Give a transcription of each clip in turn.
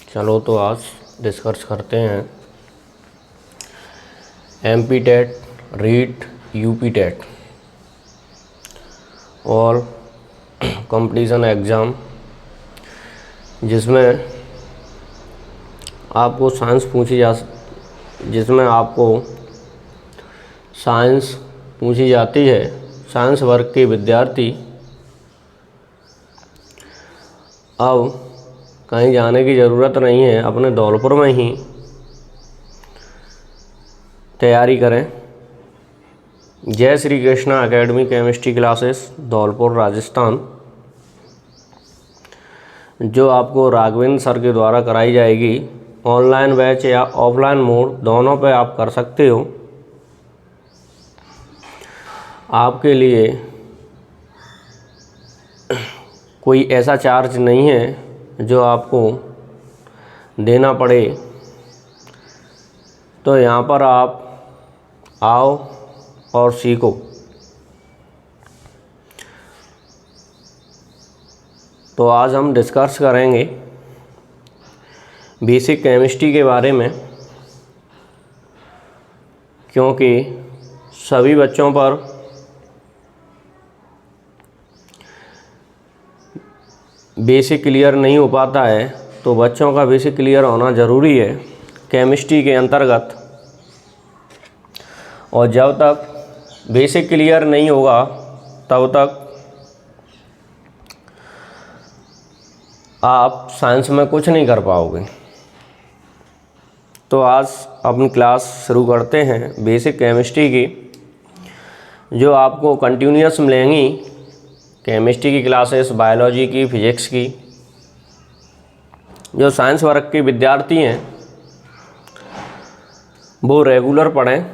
चलो तो आज डिस्कस करते हैं MP TET, REET, UP TET और कंपटीशन एग्ज़ाम, जिसमें आपको साइंस पूछी जाती है। साइंस वर्ग के विद्यार्थी अब कहीं जाने की ज़रूरत नहीं है, अपने धौलपुर में ही तैयारी करें। जय Shri Krishna academy chemistry classes Dholpur Rajasthan, जो आपको राघवेंद्र सर के द्वारा कराई जाएगी। ऑनलाइन बैच या ऑफलाइन मोड दोनों पे आप कर सकते हो। आपके लिए कोई ऐसा चार्ज नहीं है जो आपको देना पड़े, तो यहाँ पर आप आओ और सीखो। तो आज हम डिस्कस करेंगे बेसिक केमिस्ट्री के बारे में, क्योंकि सभी बच्चों पर बेसिक क्लियर नहीं हो पाता है, तो बच्चों का बेसिक क्लियर होना ज़रूरी है केमिस्ट्री के अंतर्गत। और जब तक बेसिक क्लियर नहीं होगा तब तक आप साइंस में कुछ नहीं कर पाओगे। तो आज अपनी क्लास शुरू करते हैं बेसिक केमिस्ट्री की, जो आपको कंटिन्यूअस मिलेंगी। केमिस्ट्री की क्लासेस, बायोलॉजी की, फिजिक्स की। जो साइंस वर्ग के विद्यार्थी हैं वो रेगुलर पढ़ें,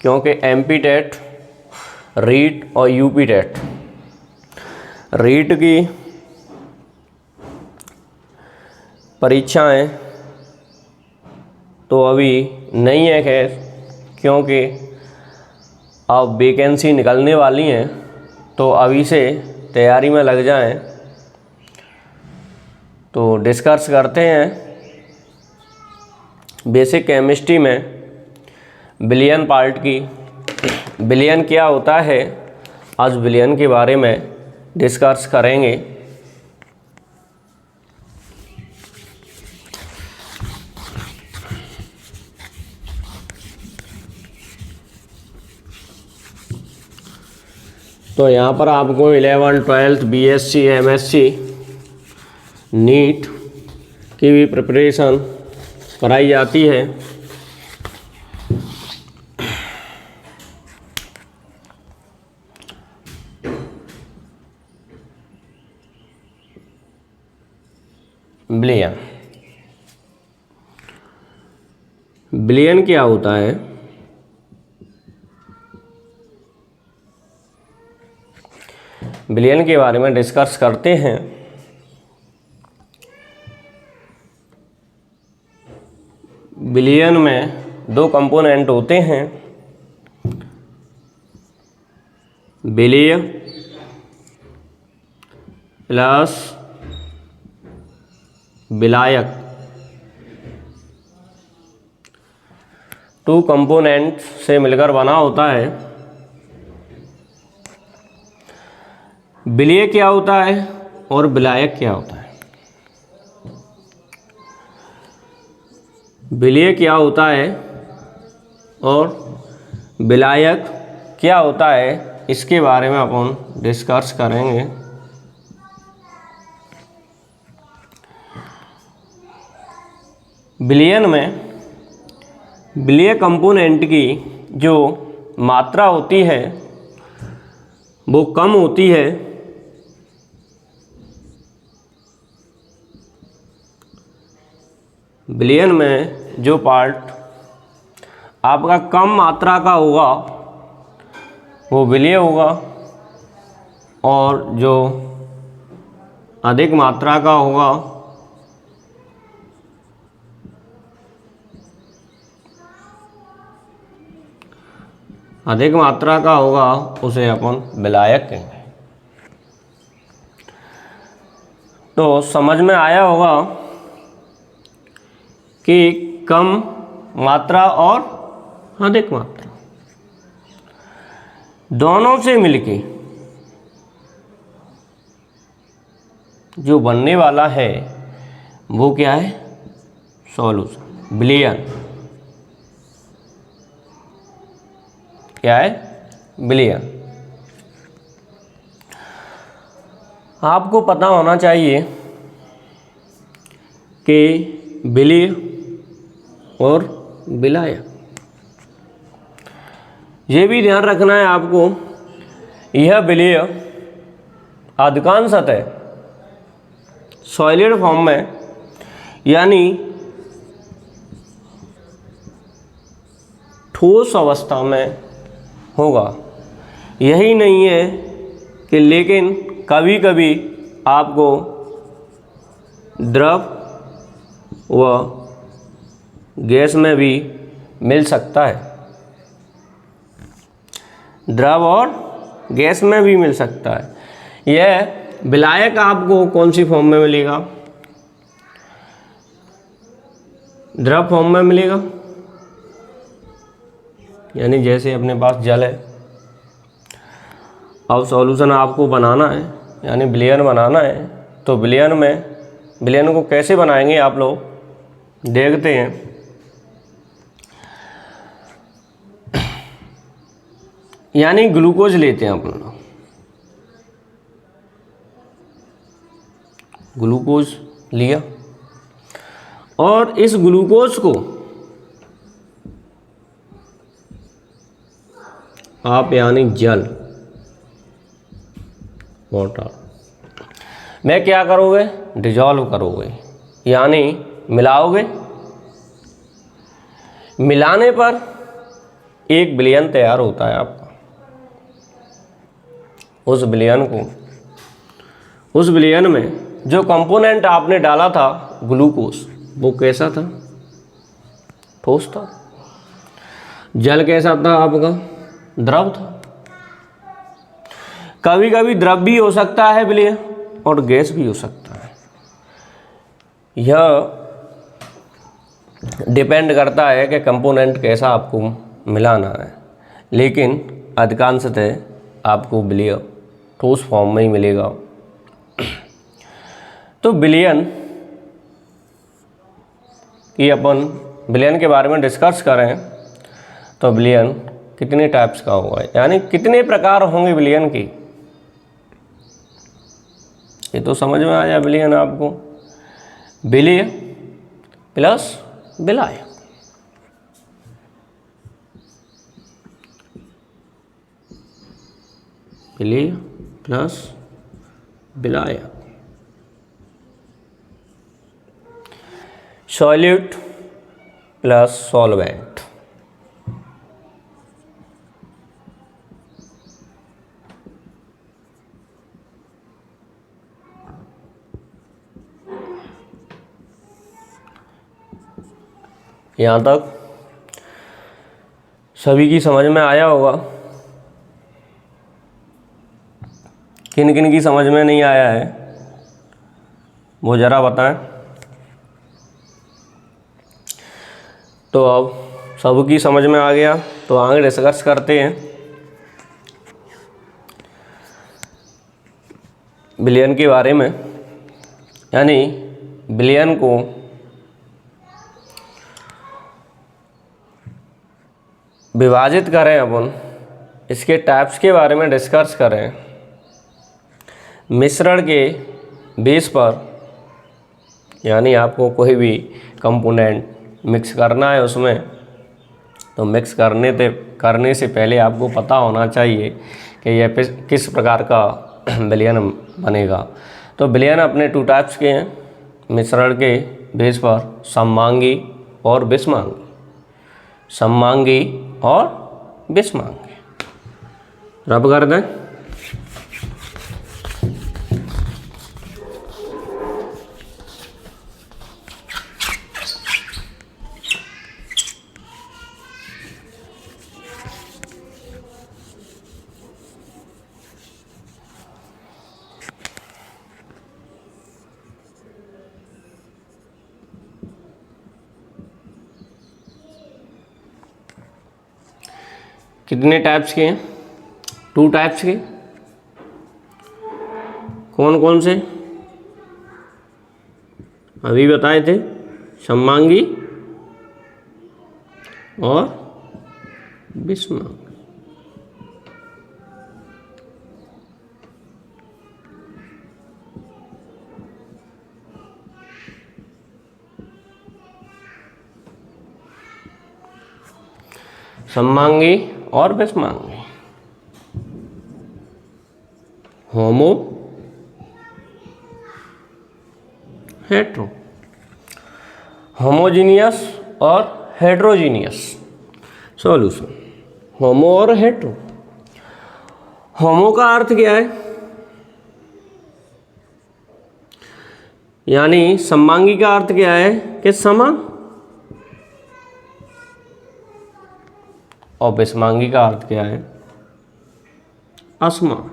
क्योंकि MP टेट, रीट और UP टेट, रीट की परीक्षाएं तो अभी नहीं है खैर, क्योंकि अब वैकेंसी निकलने वाली हैं, तो अभी से तैयारी में लग जाएं। तो डिस्कस करते हैं बेसिक केमिस्ट्री में विलयन पार्ट की। विलयन क्या होता है, आज विलयन के बारे में डिस्कस करेंगे। तो यहाँ पर आपको 11th 12th BSc MSc NEET की भी प्रिपरेशन कराई जाती है। विलयन, विलयन क्या होता है? विलयन के बारे में डिस्कस करते हैं। विलयन में दो कंपोनेंट होते हैं, विलेय प्लस विलायक। टू कंपोनेंट से मिलकर बना होता है। विलेय क्या होता है और विलायक क्या होता है? विलेय क्या होता है और विलायक क्या होता है, इसके बारे में अपन डिस्कस करेंगे। विलयन में विलेय कंपोनेंट की जो मात्रा होती है वो कम होती है, विलयन में जो पार्ट आपका कम मात्रा का होगा वो विलेय होगा, और जो अधिक मात्रा का होगा उसे अपन विलायक कहेंगे। तो समझ में आया होगा कि कम मात्रा और अधिक मात्रा दोनों से मिलके जो बनने वाला है वो क्या है, सॉल्यूशन, विलयन। क्या है, विलयन। आपको पता होना चाहिए कि विलय और विलायक, ये भी ध्यान रखना है आपको, यह विलय अधिकांशतः सॉलिड फॉर्म में यानी ठोस अवस्था में होगा। यही नहीं है कि लेकिन कभी कभी आपको द्रव व गैस में भी मिल सकता है, द्रव और गैस में भी मिल सकता है। यह विलायक आपको कौन सी फॉर्म में मिलेगा, द्रव फॉर्म में मिलेगा, यानी जैसे अपने पास जल है, अब सॉल्यूशन आपको बनाना है यानी विलयन बनाना है, तो विलयन को कैसे बनाएंगे आप लोग देखते हैं। यानी ग्लूकोज लेते हैं अपन लोग, ग्लूकोज लिया और इस ग्लूकोज को आप यानी जल, वाटर में क्या करोगे, डिजॉल्व करोगे यानी मिलाओगे। मिलाने पर एक विलयन तैयार होता है आपका। उस विलयन में जो कंपोनेंट आपने डाला था ग्लूकोज, वो कैसा था, ठोस था। जल कैसा था आपका, द्रव था। कभी कभी द्रव भी हो सकता है विलय और गैस भी हो सकता है। यह डिपेंड करता है कि कंपोनेंट कैसा आपको मिलाना है, लेकिन अधिकांशतः आपको विलय ठोस फॉर्म में ही मिलेगा। तो विलयन के बारे में डिस्कस करें तो विलयन कितने टाइप्स का होगा, यानी कितने प्रकार होंगे विलयन की, ये तो समझ में आया। विलयन आपको विलय प्लस विलायक, विलय प्लस विलायक, सॉल्यूट प्लस सॉल्वेंट, यहाँ तक सभी की समझ में आया होगा। किन किन की समझ में नहीं आया है वो ज़रा बताएं। तो अब सबकी समझ में आ गया, तो आगे डिस्कस करते हैं विलयन के बारे में। यानी विलयन को विभाजित करें, अपन इसके टाइप्स के बारे में डिस्कस करें। मिश्रण के बेस पर, यानी आपको कोई भी कंपोनेंट मिक्स करना है उसमें, तो मिक्स करने से पहले आपको पता होना चाहिए कि यह किस प्रकार का विलयन बनेगा। तो विलयन अपने टू टाइप्स के हैं, मिश्रण के बेस पर सममांगी और विषमांगी, सममांगी और विषमांगी। रब कर दें। कितने टाइप्स के हैं? 2 टाइप्स के। कौन कौन से? अभी बताए थे, सममांगी और विषमांगी। सममांगी और विषमांगी। होमो, हेट्रो। होमोजीनियस और हेट्रोजीनियस। सॉल्यूशन, होमो और हेट्रो। होमो का अर्थ क्या है? यानी सममांगी का अर्थ क्या है कि समान, और विषमांगी का अर्थ क्या है? असमान।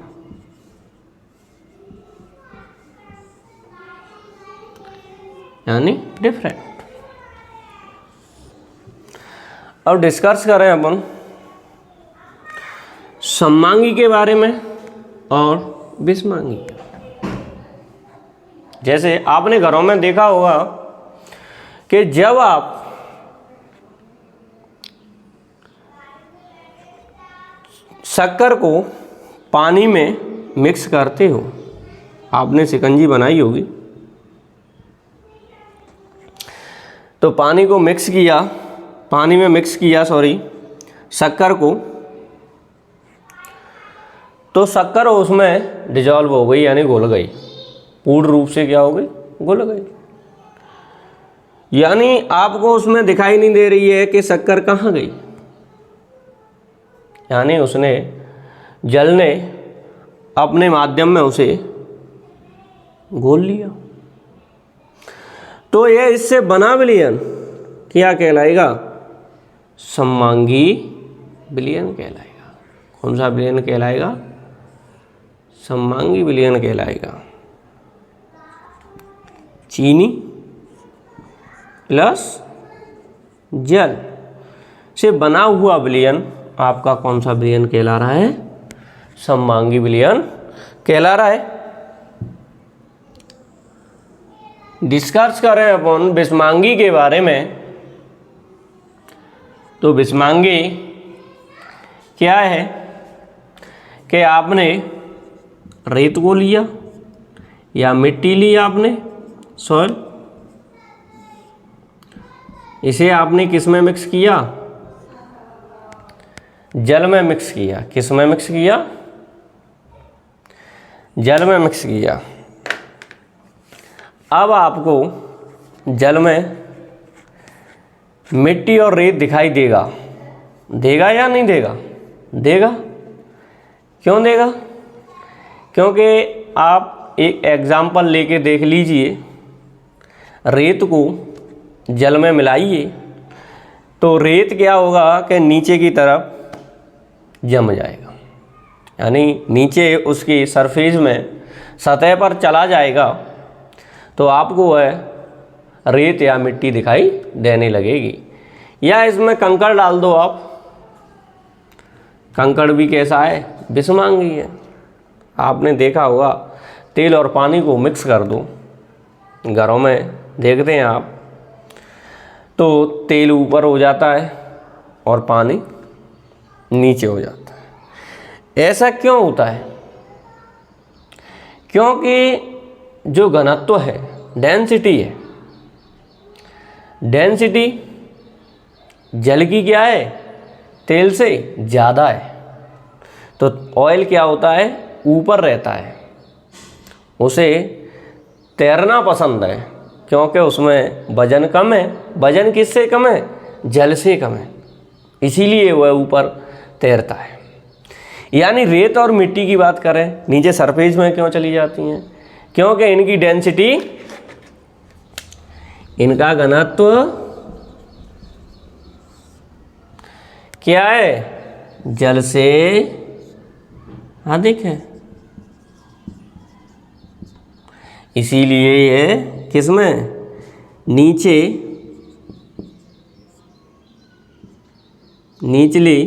यानी डिफरेंट। अब डिस्कस करें अपन सममांगी के बारे में और विषमांगी। जैसे आपने घरों में देखा होगा कि जब आप शक्कर को पानी में मिक्स करते हो, आपने शिकंजी बनाई होगी, तो पानी में मिक्स किया शक्कर को, तो शक्कर उसमें डिजॉल्व हो गई, यानी घुल गई। पूर्ण रूप से क्या हो गई? घुल गई। यानी आपको उसमें दिखाई नहीं दे रही है कि शक्कर कहाँ गई, यानी उसने, जल ने अपने माध्यम में उसे घोल लिया। तो यह इससे बना विलयन क्या कहलाएगा? सममांगी विलयन कहलाएगा। कौन सा विलयन कहलाएगा? सममांगी विलयन कहलाएगा। चीनी प्लस जल से बना हुआ विलयन आपका कौन सा विलयन कहला रहा है? सममांगी विलयन कहला रहा है। डिस्कस करें अपन विषमांगी के बारे में, तो विषमांगी क्या है कि आपने रेत को लिया या मिट्टी ली, आपने सॉइल, इसे आपने किस में मिक्स किया? जल में मिक्स किया। किस में मिक्स किया? जल में मिक्स किया। अब आपको जल में मिट्टी और रेत दिखाई देगा या नहीं देगा? देगा। क्यों देगा? क्योंकि आप एक एग्जाम्पल लेके देख लीजिए, रेत को जल में मिलाइए तो रेत क्या होगा कि नीचे की तरफ जम जाएगा, यानी नीचे उसकी सरफेस में सतह पर चला जाएगा, तो आपको वह रेत या मिट्टी दिखाई देने लगेगी। या इसमें कंकड़ डाल दो आप, कंकड़ भी कैसा है? विषमांगी है। आपने देखा होगा, तेल और पानी को मिक्स कर दो, घरों में देखते हैं आप, तो तेल ऊपर हो जाता है और पानी नीचे हो जाता है। ऐसा क्यों होता है? क्योंकि जो घनत्व है, डेंसिटी है, डेंसिटी जल की क्या है? तेल से ज़्यादा है। तो ऑयल क्या होता है? ऊपर रहता है, उसे तैरना पसंद है, क्योंकि उसमें वजन कम है। वजन किससे कम है? जल से कम है, इसीलिए वह ऊपर तैरता है। यानी रेत और मिट्टी की बात करें, नीचे सरफेस में क्यों चली जाती हैं? क्योंकि इनकी डेंसिटी, इनका घनत्व क्या है? जल से अधिक है। इसीलिए ये किसमें? नीचे, निचली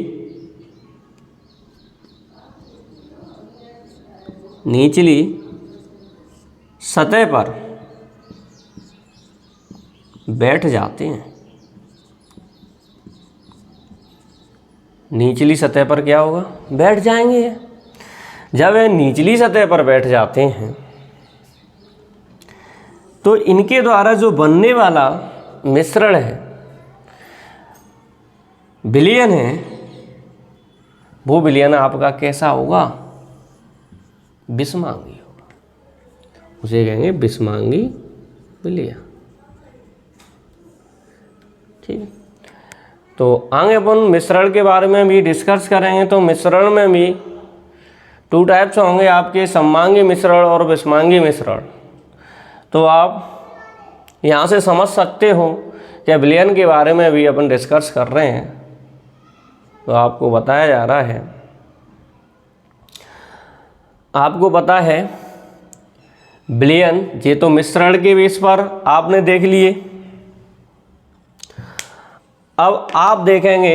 निचली सतह पर बैठ जाते हैं। निचली सतह पर क्या होगा? बैठ जाएंगे। जब वे निचली सतह पर बैठ जाते हैं तो इनके द्वारा जो बनने वाला मिश्रण है, विलयन है, वो विलयन आपका कैसा होगा? विषमांगी होगा। उसे कहेंगे विषमांगी विलयन। ठीक है, तो आगे अपन मिश्रण के बारे में भी डिस्कस करेंगे। तो मिश्रण में भी 2 टाइप्स होंगे आपके, सममांगी मिश्रण और विषमांगी मिश्रण। तो आप यहाँ से समझ सकते हो कि विलयन के बारे में भी अपन डिस्कस कर रहे हैं। तो आपको बताया जा रहा है, आपको पता है विलयन, ये तो मिश्रण के बेस पर आपने देख लिए। अब आप देखेंगे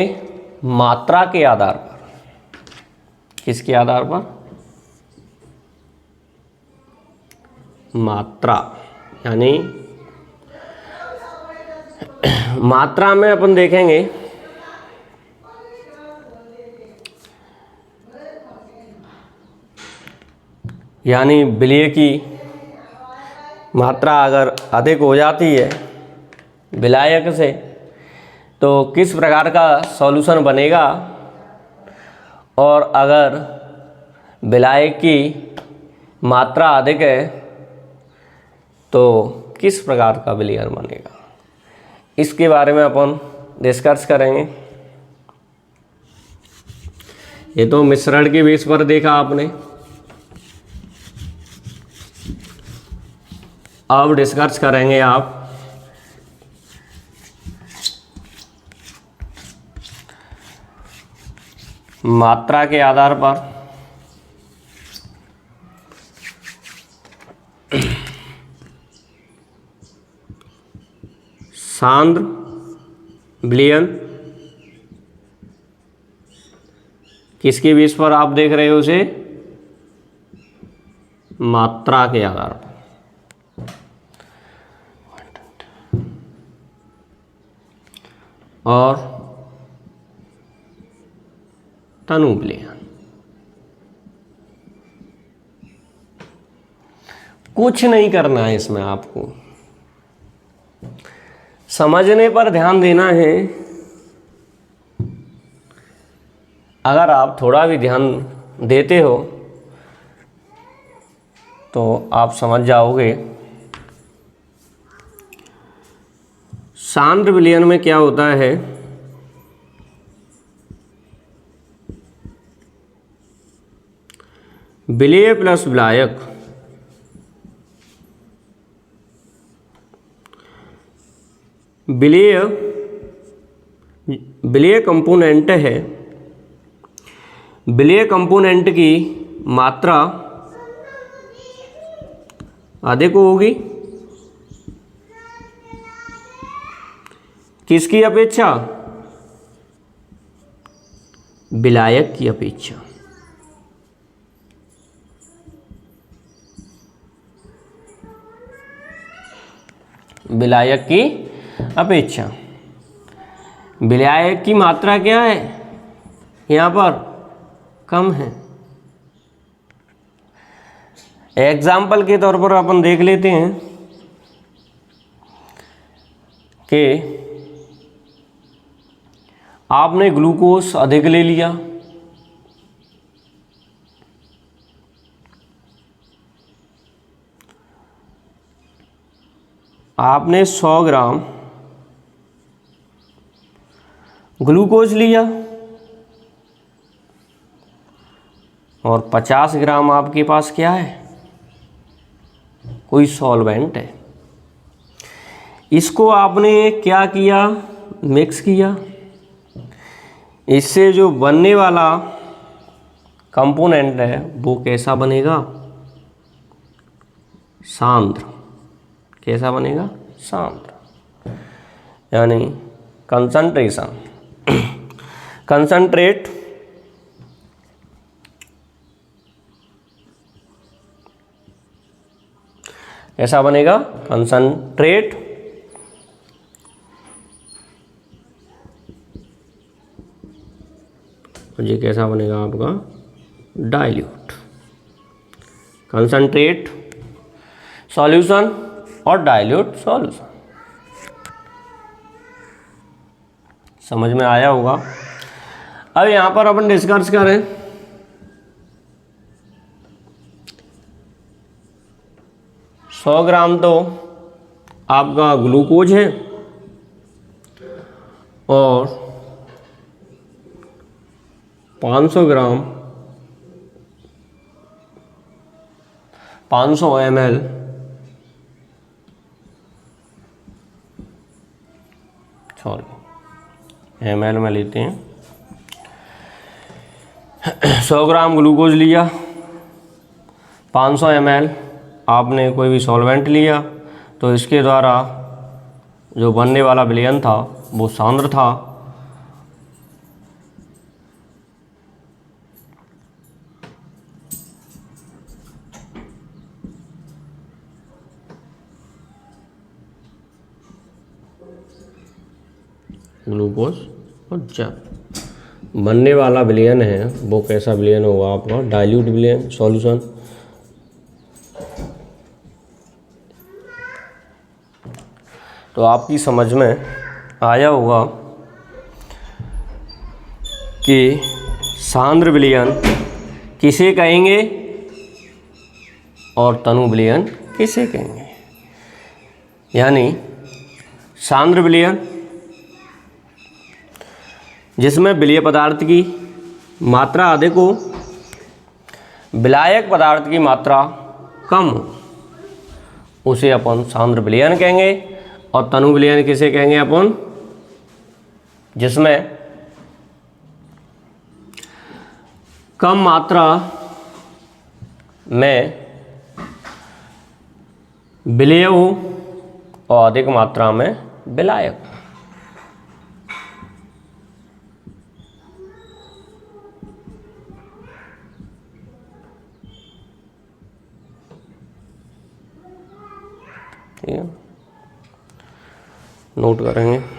मात्रा के आधार पर। किसके आधार पर? मात्रा, यानी मात्रा में अपन देखेंगे यानी विलय की मात्रा अगर अधिक हो जाती है विलायक से तो किस प्रकार का सॉल्यूशन बनेगा, और अगर विलायक की मात्रा अधिक है तो किस प्रकार का विलयन बनेगा, इसके बारे में अपन डिस्कस करेंगे। ये तो मिश्रण के बेस पर देखा आपने। अब डिस्कस करेंगे आप मात्रा के आधार पर। सांद्र विलयन किसके बेस पर आप देख रहे हो उसे? मात्रा के आधार पर। और तनु विलयन कुछ नहीं करना है इसमें, आपको समझने पर ध्यान देना है। अगर आप थोड़ा भी ध्यान देते हो तो आप समझ जाओगे। सांद्र विलयन में क्या होता है? विलेय प्लस विलायक विलेय कंपोनेंट है। विलेय कंपोनेंट की मात्रा अधिक होगी किसकी अपेक्षा? विलायक की अपेक्षा। विलायक की अपेक्षा। विलायक की मात्रा क्या है यहाँ पर? कम है। एग्जाम्पल के तौर पर अपन देख लेते हैं कि आपने ग्लूकोज अधिक ले लिया, आपने 100 ग्राम ग्लूकोज लिया और 50 ग्राम आपके पास क्या है? कोई सॉल्वेंट है। इसको आपने क्या किया? मिक्स किया। इससे जो बनने वाला कंपोनेंट है वो कैसा बनेगा? सांद्र। कैसा बनेगा? सांद्र, यानी कंसंट्रेशन। कंसंट्रेट ऐसा बनेगा कंसंट्रेट और ये कैसा बनेगा आपका डाइल्यूट। कंसंट्रेट सॉल्यूशन और डाइल्यूट सॉल्यूशन। समझ में आया होगा। अब यहाँ पर अपन डिस्कस करें 100 ग्राम तो आपका ग्लूकोज है और 500 ग्राम 500 ml ml में लेते हैं। 100 ग्राम ग्लूकोज लिया, 500 ml आपने कोई भी सॉल्वेंट लिया, तो इसके द्वारा जो बनने वाला विलयन था वो सांद्र था। ग्लूकोज और जब बनने वाला विलयन है वो कैसा विलयन होगा आपका डाइल्यूट विलयन सॉल्यूशन। तो आपकी समझ में आया होगा कि सांद्र विलयन किसे कहेंगे और तनु विलयन किसे कहेंगे। यानी सांद्र विलयन जिसमें विलेय पदार्थ की मात्रा अधिक हो, विलायक पदार्थ की मात्रा कम हो, उसे अपन सांद्र विलयन कहेंगे। और तनु विलयन किसे कहेंगे अपन, जिसमें कम मात्रा में विलेय हो और अधिक मात्रा में विलायक। ठीक है, नोट करेंगे।